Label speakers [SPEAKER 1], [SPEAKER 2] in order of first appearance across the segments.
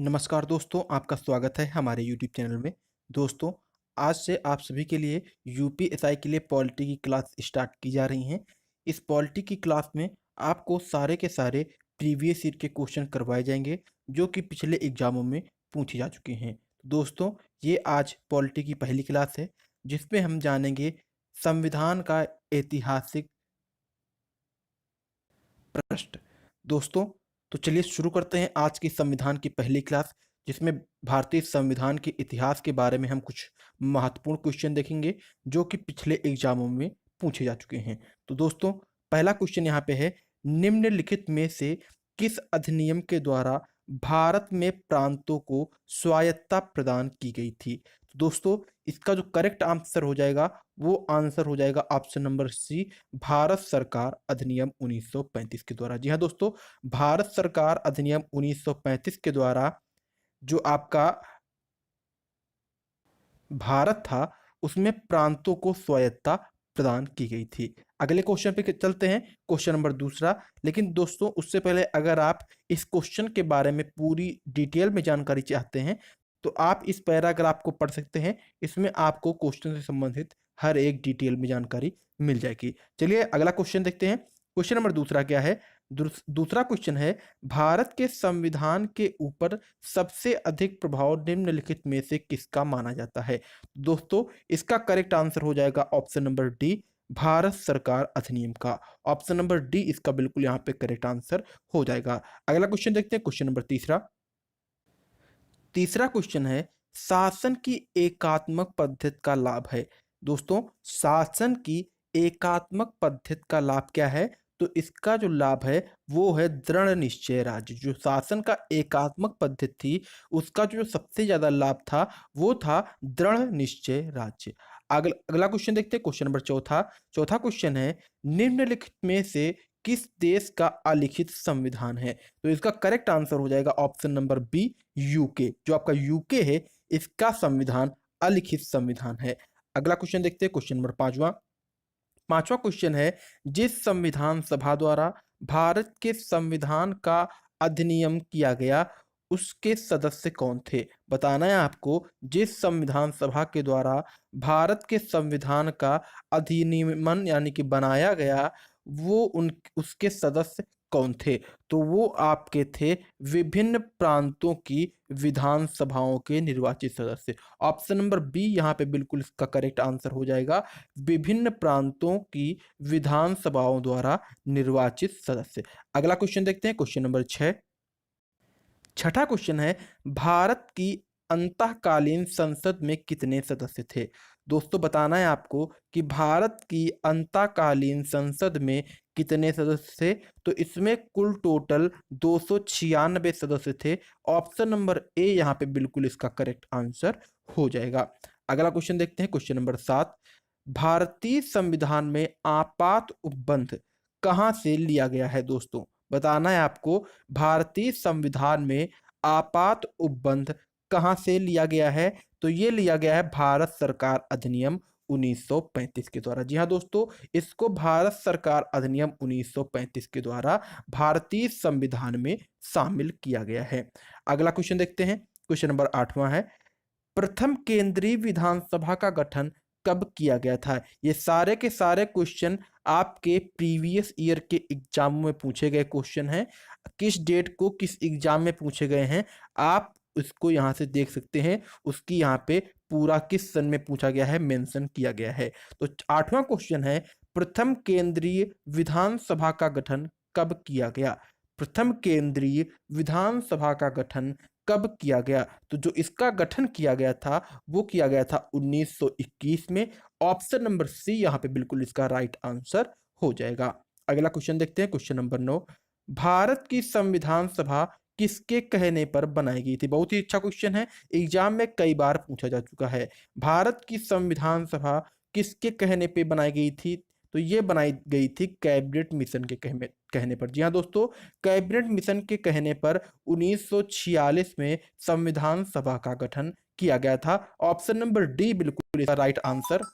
[SPEAKER 1] नमस्कार दोस्तों, आपका स्वागत है हमारे यूट्यूब चैनल में। दोस्तों, आज से आप सभी के लिए यूपीएसआई के लिए पॉलिटी की क्लास स्टार्ट की जा रही हैं। इस पॉलिटी की क्लास में आपको सारे के सारे प्रीवियस ईयर के क्वेश्चन करवाए जाएंगे जो कि पिछले एग्जामों में पूछे जा चुके हैं। दोस्तों, ये आज पॉलिटी की पहली क्लास है जिसमें हम जानेंगे संविधान का ऐतिहासिक प्रश्न। दोस्तों, तो चलिए शुरू करते हैं आज की संविधान की पहली क्लास, जिसमें भारतीय संविधान के इतिहास के बारे में हम कुछ महत्वपूर्ण क्वेश्चन देखेंगे जो कि पिछले एग्जामों में पूछे जा चुके हैं। तो दोस्तों, पहला क्वेश्चन यहाँ पे है, निम्नलिखित में से किस अधिनियम के द्वारा भारत में प्रांतों को स्वायत्तता प्रदान की गई थी? तो दोस्तों, इसका जो करेक्ट आंसर हो जाएगा वो आंसर हो जाएगा ऑप्शन नंबर सी, भारत सरकार अधिनियम 1935 के द्वारा। जी हाँ दोस्तों, भारत सरकार अधिनियम 1935 के द्वारा जो आपका भारत था उसमें प्रांतों को स्वायत्तता प्रदान की गई थी। अगले क्वेश्चन पे चलते हैं, क्वेश्चन नंबर दूसरा। लेकिन दोस्तों, उससे पहले अगर आप इस क्वेश्चन के बारे में पूरी डिटेल में जानकारी चाहते हैं तो आप इस पैराग्राफ को पढ़ सकते हैं। इसमें आपको क्वेश्चन से संबंधित हर एक डिटेल में जानकारी मिल जाएगी। चलिए अगला क्वेश्चन देखते हैं। क्वेश्चन नंबर दूसरा क्या है? दूसरा क्वेश्चन है, भारत के संविधान के ऊपर सबसे अधिक प्रभाव निम्नलिखित में से किसका माना जाता है? दोस्तों, इसका करेक्ट आंसर हो जाएगा ऑप्शन नंबर डी, भारत सरकार अधिनियम का। ऑप्शन नंबर डी इसका बिल्कुल यहाँ पे करेक्ट आंसर हो जाएगा। अगला क्वेश्चन देखते हैं, क्वेश्चन नंबर तीसरा। तीसरा क्वेश्चन है, शासन की एकात्मक पद्धति का लाभ है। दोस्तों, शासन की एकात्मक पद्धति का लाभ क्या है? तो इसका जो लाभ है वो है दृढ़ निश्चय राज्य। जो शासन का एकात्मक पद्धति थी उसका जो सबसे ज्यादा लाभ था वो था दृढ़ निश्चय राज्य। अगला क्वेश्चन देखते हैं, क्वेश्चन नंबर चौथा। चौथा क्वेश्चन है, निम्नलिखित में से किस देश का अलिखित संविधान है? तो इसका करेक्ट आंसर हो जाएगा ऑप्शन नंबर बी, यूके। जो आपका यूके है इसका संविधान अलिखित संविधान है। अगला क्वेश्चन देखते हैं, क्वेश्चन नंबर पांचवा। पांचवा क्वेश्चन है, जिस संविधान सभा द्वारा भारत के संविधान का अधिनियम किया गया उसके सदस्य कौन थे? बताना है आपको, जिस संविधान सभा के द्वारा भारत के संविधान का अधिनियमन यानी कि बनाया गया वो उन उसके सदस्य कौन थे? तो वो आपके थे विभिन्न प्रांतों की विधानसभाओं के निर्वाचित सदस्य। ऑप्शन नंबर बी यहाँ पे बिल्कुल इसका करेक्ट आंसर हो जाएगा, विभिन्न प्रांतों की विधानसभाओं द्वारा निर्वाचित सदस्य। अगला क्वेश्चन देखते हैं, क्वेश्चन नंबर 6। छठा क्वेश्चन है, भारत की अंतःकालीन संसद में कितने सदस्य थे? दोस्तों, बताना है आपको कि भारत की अंतःकालीन संसद में कितने सदस्य थे। तो इसमें कुल टोटल 296 सदस्य थे। ऑप्शन नंबर ए यहाँ पे बिल्कुल इसका करेक्ट आंसर हो जाएगा। अगला क्वेश्चन देखते हैं, क्वेश्चन नंबर 7। भारतीय संविधान में आपात उपबंध कहाँ से लिया गया है? दोस्तों, बताना है आपको, भारतीय संविधान में आपात उपबंध कहाँ से लिया गया है? तो ये लिया गया है भारत सरकार अधिनियम 1935 के द्वारा। जी हाँ दोस्तों, इसको भारत सरकार अधिनियम 1935 के द्वारा भारतीय संविधान में शामिल किया गया है। अगला क्वेश्चन देखते हैं, क्वेश्चन नंबर 8वां है, प्रथम केंद्रीय विधानसभा का गठन कब किया गया था? ये सारे के सारे क्वेश्चन आपके प्रीवियस ईयर के एग्जाम में पूछे गए क्वेश्चन हैं। किस डेट को किस एग्जाम में पूछे गए हैं आप उसको यहाँ से देख सकते हैं। उसकी यहाँ पे पूरा किस सन में पूछा गया है मेंशन किया गया है। तो 8वां क्वेश्चन है, प्रथम केंद्रीय विधानसभा का गठन कब किया गया? प्रथम केंद्रीय विधानसभा का गठन कब किया गया? तो जो इसका गठन किया गया था वो किया गया था 1921 में। ऑप्शन नंबर सी यहाँ पे बिल्कुल इसका राइट आंसर हो जाएगा। अगला क्वेश्चन देखते हैं, क्वेश्चन नंबर 9। भारत की संविधान सभा किसके कहने पर बनाई गई थी? बहुत ही अच्छा क्वेश्चन है, एग्जाम में कई बार पूछा जा चुका है। भारत की संविधान सभा किसके कहने पे बनाई गई थी? तो ये बनाई गई थी कैबिनेट मिशन के कहने पर। जी हाँ दोस्तों, कैबिनेट मिशन के कहने पर 1946 में संविधान सभा का गठन किया गया था। ऑप्शन नंबर डी बिल्कुल इसका राइट आंसर।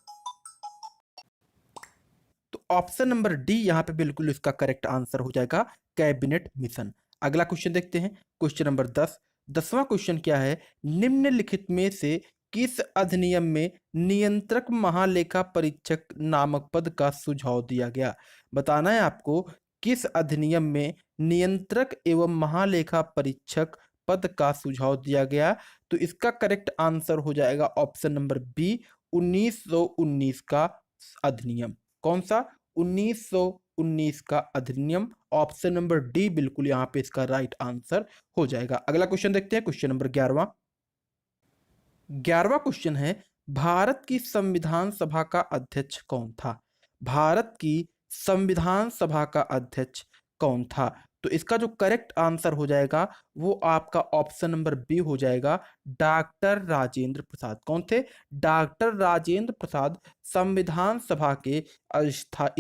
[SPEAKER 1] तो ऑप्शन नंबर डी यहाँ पे बिल्कुल इसका करेक्ट आंसर हो जाएगा, कैबिनेट मिशन। अगला क्वेश्चन देखते हैं, क्वेश्चन नंबर 10। 10वां क्वेश्चन क्या है, निम्नलिखित में से किस अधिनियम में नियंत्रक महालेखा परीक्षक नामक पद का सुझाव दिया गया? बताना है आपको किस अधिनियम में नियंत्रक एवं महालेखा परीक्षक पद का सुझाव दिया गया। तो इसका करेक्ट आंसर हो जाएगा ऑप्शन नंबर बी, 1919 का अधिनियम। कौन सा? 1919 का अधिनियम। ऑप्शन नंबर डी बिल्कुल यहाँ पे इसका राइट आंसर हो जाएगा। अगला क्वेश्चन देखते हैं, क्वेश्चन नंबर 11वां। 11वां क्वेश्चन है, भारत की संविधान सभा का अध्यक्ष कौन था? भारत की संविधान सभा का अध्यक्ष कौन था? तो इसका जो करेक्ट आंसर हो जाएगा वो आपका ऑप्शन नंबर बी हो जाएगा, डॉक्टर राजेंद्र प्रसाद। कौन थे? डॉक्टर राजेंद्र प्रसाद संविधान सभा के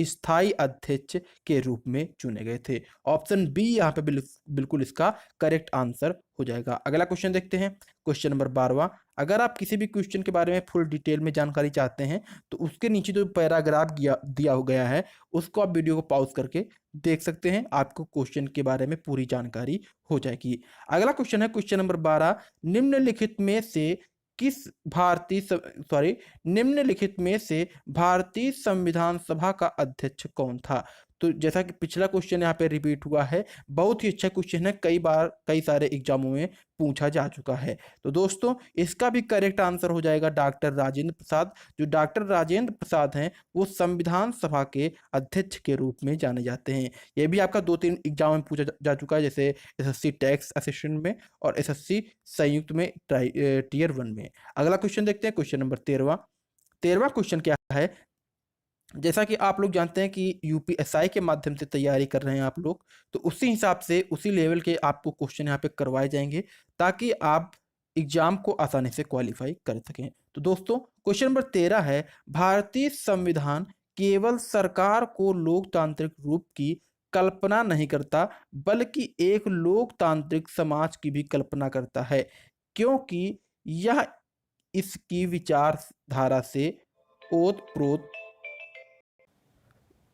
[SPEAKER 1] स्थायी अध्यक्ष के रूप में चुने गए थे। ऑप्शन बी यहाँ पे बिल्कुल इसका करेक्ट आंसर हो जाएगा। अगला क्वेश्चन देखते हैं, क्वेश्चन नंबर 12वां। अगर आप किसी भी क्वेश्चन के बारे में फुल डिटेल में जानकारी चाहते हैं तो उसके नीचे जो पैराग्राफ दिया हो गया है उसको आप वीडियो को पॉज करके देख सकते हैं, आपको क्वेश्चन के बारे में पूरी जानकारी हो जाएगी। अगला क्वेश्चन है क्वेश्चन नंबर 12, निम्नलिखित में से किस भारतीय सॉरी निम्नलिखित में से भारतीय संविधान सभा का अध्यक्ष कौन था? तो जैसा कि पिछला क्वेश्चन यहाँ पे रिपीट हुआ है, बहुत ही अच्छा क्वेश्चन है, कई बार कई सारे एग्जामों में पूछा जा चुका है। तो दोस्तों इसका भी करेक्ट आंसर हो जाएगा डॉक्टर राजेंद्र प्रसाद। जो डॉक्टर राजेंद्र प्रसाद हैं वो संविधान सभा के अध्यक्ष के रूप में जाने जाते हैं। ये भी आपका 2-3 एग्जाम में पूछा जा चुका है, जैसे एसएससी टैक्स असिस्टेंट में और एसएससी संयुक्त में टीयर 1 में। अगला क्वेश्चन देखते हैं, क्वेश्चन नंबर 13वां। 13वां क्वेश्चन क्या है, जैसा कि आप लोग जानते हैं कि यूपीएसआई के माध्यम से तैयारी कर रहे हैं आप लोग, तो उसी हिसाब से उसी लेवल के आपको क्वेश्चन यहाँ पे करवाए जाएंगे ताकि आप एग्जाम को आसानी से क्वालिफाई कर सकें। तो दोस्तों क्वेश्चन नंबर 13 है, भारतीय संविधान केवल सरकार को लोकतांत्रिक रूप की कल्पना नहीं करता बल्कि एक लोकतांत्रिक समाज की भी कल्पना करता है, क्योंकि यह इसकी विचारधारा से ओतप्रोत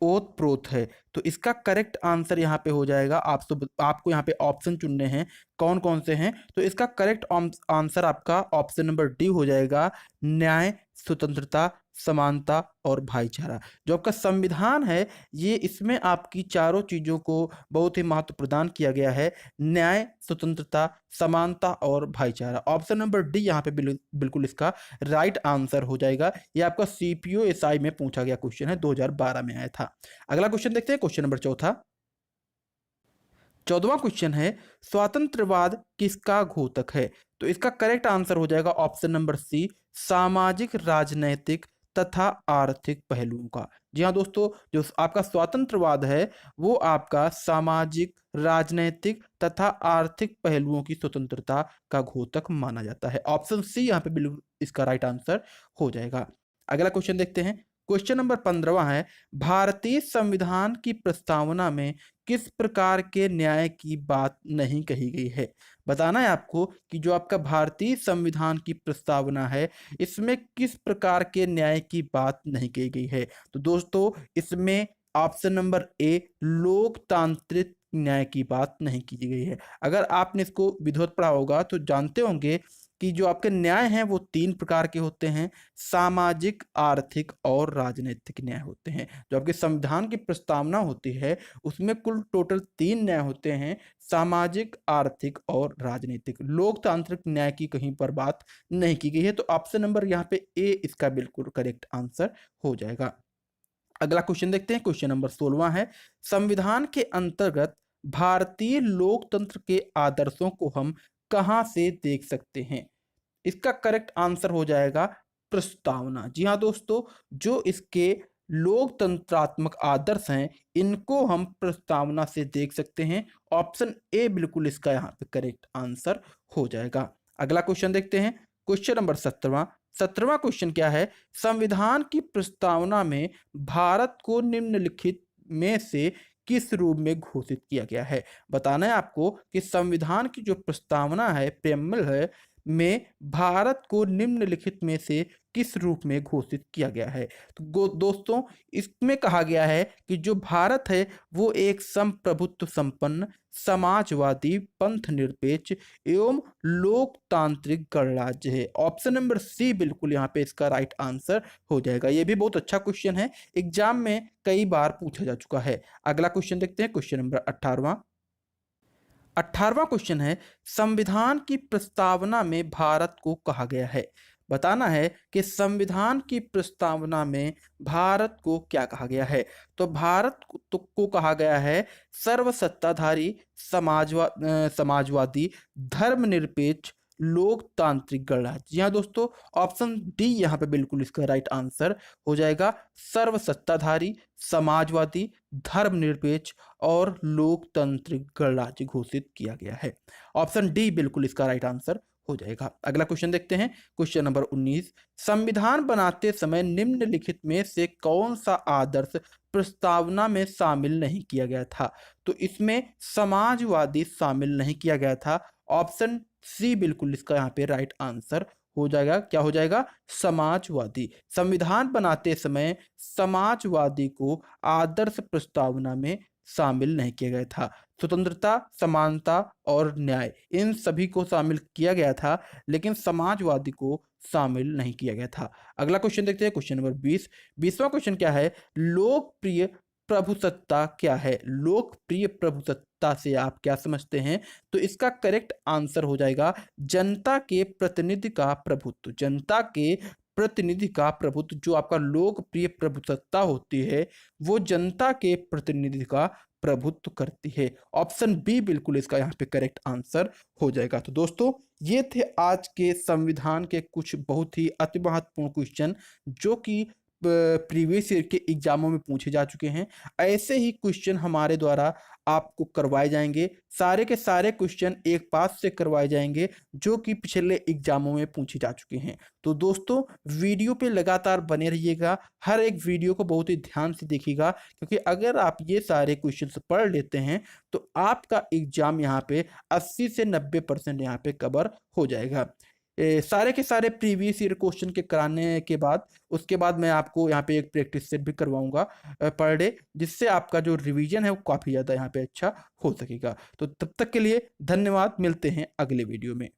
[SPEAKER 1] ओतप्रोत है। तो इसका करेक्ट आंसर यहाँ पे हो जाएगा, आपको यहाँ पे ऑप्शन चुनने हैं कौन कौन से हैं। तो इसका करेक्ट आंसर आपका ऑप्शन नंबर डी हो जाएगा, न्याय, स्वतंत्रता, समानता और भाईचारा। जो आपका संविधान है ये इसमें आपकी चारों चीजों को बहुत ही महत्व प्रदान किया गया है, न्याय, स्वतंत्रता, समानता और भाईचारा। ऑप्शन नंबर डी यहाँ पे बिल्कुल इसका राइट आंसर हो जाएगा। ये आपका सीपीओ एसआई में पूछा गया क्वेश्चन है, 2012 में आया था। अगला क्वेश्चन देखते हैं, क्वेश्चन नंबर 14वां क्वेश्चन है, स्वातंत्रवाद किसका घोतक है? तो इसका करेक्ट आंसर हो जाएगा ऑप्शन नंबर सी, सामाजिक, राजनैतिक तथा आर्थिक पहलुओं का। जी हाँ दोस्तों, जो आपका स्वतंत्रवाद है वो आपका सामाजिक, राजनैतिक तथा आर्थिक पहलुओं की स्वतंत्रता का घोतक माना जाता है। ऑप्शन सी यहाँ पे बिल्कुल इसका राइट आंसर हो जाएगा। अगला क्वेश्चन देखते हैं, क्वेश्चन नंबर 15वां है, भारतीय संविधान की प्रस्तावना में किस प्रकार के न्याय की बात नहीं कही गई है? बताना है आपको कि जो आपका भारतीय संविधान की प्रस्तावना है इसमें किस प्रकार के न्याय की बात नहीं कही गई है। तो दोस्तों इसमें ऑप्शन नंबर ए, लोकतांत्रिक न्याय की बात नहीं की गई है। अगर आपने इसको विधिवत पढ़ा होगा तो जानते होंगे कि जो आपके न्याय हैं वो 3 प्रकार के होते हैं, सामाजिक, आर्थिक और राजनीतिक न्याय होते हैं। जो आपके संविधान की प्रस्तावना होती है उसमें कुल टोटल 3 न्याय होते हैं, सामाजिक, आर्थिक और राजनीतिक। लोकतांत्रिक न्याय की कहीं पर बात नहीं की गई है। तो ऑप्शन नंबर यहाँ पे ए इसका बिल्कुल करेक्ट आंसर हो जाएगा। अगला क्वेश्चन देखते हैं, क्वेश्चन नंबर 16वां है, संविधान के अंतर्गत भारतीय लोकतंत्र के आदर्शों को हम कहां से देख सकते हैं? इसका करेक्ट आंसर हो जाएगा प्रस्तावना। जी हाँ दोस्तों, जो इसके लोकतंत्रात्मक आदर्श हैं इनको हम प्रस्तावना से देख सकते हैं। ऑप्शन ए बिल्कुल इसका यहाँ पे करेक्ट आंसर हो जाएगा। अगला क्वेश्चन देखते हैं, क्वेश्चन नंबर 17वां। 17वां क्वेश्चन क्या है, संविधान की प्रस्तावना में भारत को निम्नलिखित में से किस रूप में घोषित किया गया है? बताना है आपको कि संविधान की जो प्रस्तावना है, प्रेम्बल है, में भारत को निम्नलिखित में से किस रूप में घोषित किया गया है? तो दोस्तों, इसमें कहा गया है कि जो भारत है वो एक संप्रभुत्व संपन्न, समाजवादी, पंथ निरपेक्ष एवं लोकतांत्रिक गणराज्य है। ऑप्शन नंबर सी बिल्कुल यहाँ पे इसका राइट आंसर हो जाएगा। ये भी बहुत अच्छा क्वेश्चन है, एग्जाम में कई बार पूछा जा चुका है। अगला क्वेश्चन देखते हैं, क्वेश्चन नंबर 18वां। 18वां क्वेश्चन है, संविधान की प्रस्तावना में भारत को कहा गया है। बताना है कि संविधान की प्रस्तावना में भारत को क्या कहा गया है। तो भारत को कहा गया है सर्वसत्ताधारी, समाजवादी, धर्मनिरपेक्ष, लोकतांत्रिक गणराज्य। जी हाँ दोस्तों, ऑप्शन डी यहाँ पे बिल्कुल इसका राइट आंसर हो जाएगा। सर्वसत्ताधारी, समाजवादी, धर्मनिरपेक्ष और लोकतांत्रिक गणराज्य घोषित किया गया है। ऑप्शन डी बिल्कुल इसका राइट आंसर हो जाएगा। अगला क्वेश्चन देखते हैं, क्वेश्चन नंबर 19। संविधान बनाते समय निम्नलिखित में से कौन सा आदर्श प्रस्तावना में शामिल नहीं किया गया था? तो इसमें समाजवादी शामिल नहीं किया गया था। ऑप्शन सी बिल्कुल इसका यहाँ पे राइट आंसर हो जाएगा। क्या हो जाएगा? समाजवादी। संविधान बनाते समय समाजवादी को आदर्श प्रस्तावना में शामिल नहीं किया गया था। स्वतंत्रता, समानता और न्याय, इन सभी को शामिल किया गया था, लेकिन समाजवादी को शामिल नहीं किया गया था। अगला क्वेश्चन देखते हैं, क्वेश्चन नंबर 20। 20वां क्वेश्चन क्या है? लोकप्रिय प्रभुसत्ता क्या है? लोकप्रिय प्रभुसत्ता से आप क्या समझते हैं? तो इसका करेक्ट आंसर हो जाएगा जनता के प्रतिनिधि का प्रभुत्व। जनता के प्रतिनिधि का प्रभुत्व, जो आपका लोकप्रिय प्रभुसत्ता होती है, वो जनता के प्रतिनिधि का प्रभुत्व करती है। ऑप्शन बी बिल्कुल इसका यहाँ पे करेक्ट आंसर हो जाएगा। तो दोस्तों, ये थे आज के संविधान के कुछ बहुत ही अति महत्वपूर्ण क्वेश्चन जो कि प्रीवियस ईयर के एग्जामों में पूछे जा चुके हैं। ऐसे ही क्वेश्चन हमारे द्वारा आपको करवाए जाएंगे। सारे के सारे क्वेश्चन एक पास से करवाए जाएंगे जो कि पिछले एग्जामों में पूछे जा चुके हैं। तो दोस्तों, वीडियो पे लगातार बने रहिएगा, हर एक वीडियो को बहुत ही ध्यान से देखिएगा, क्योंकि अगर आप ये सारे क्वेश्चन पढ़ लेते हैं तो आपका एग्जाम यहाँ पे 80 से 90% यहाँ पे कवर हो जाएगा। सारे के सारे प्रीवियस ईयर क्वेश्चन के कराने के बाद उसके बाद मैं आपको यहाँ पे एक प्रैक्टिस सेट भी करवाऊंगा पर डे, जिससे आपका जो रिवीजन है वो काफ़ी ज़्यादा यहाँ पे अच्छा हो सकेगा। तो तब तक के लिए धन्यवाद, मिलते हैं अगले वीडियो में।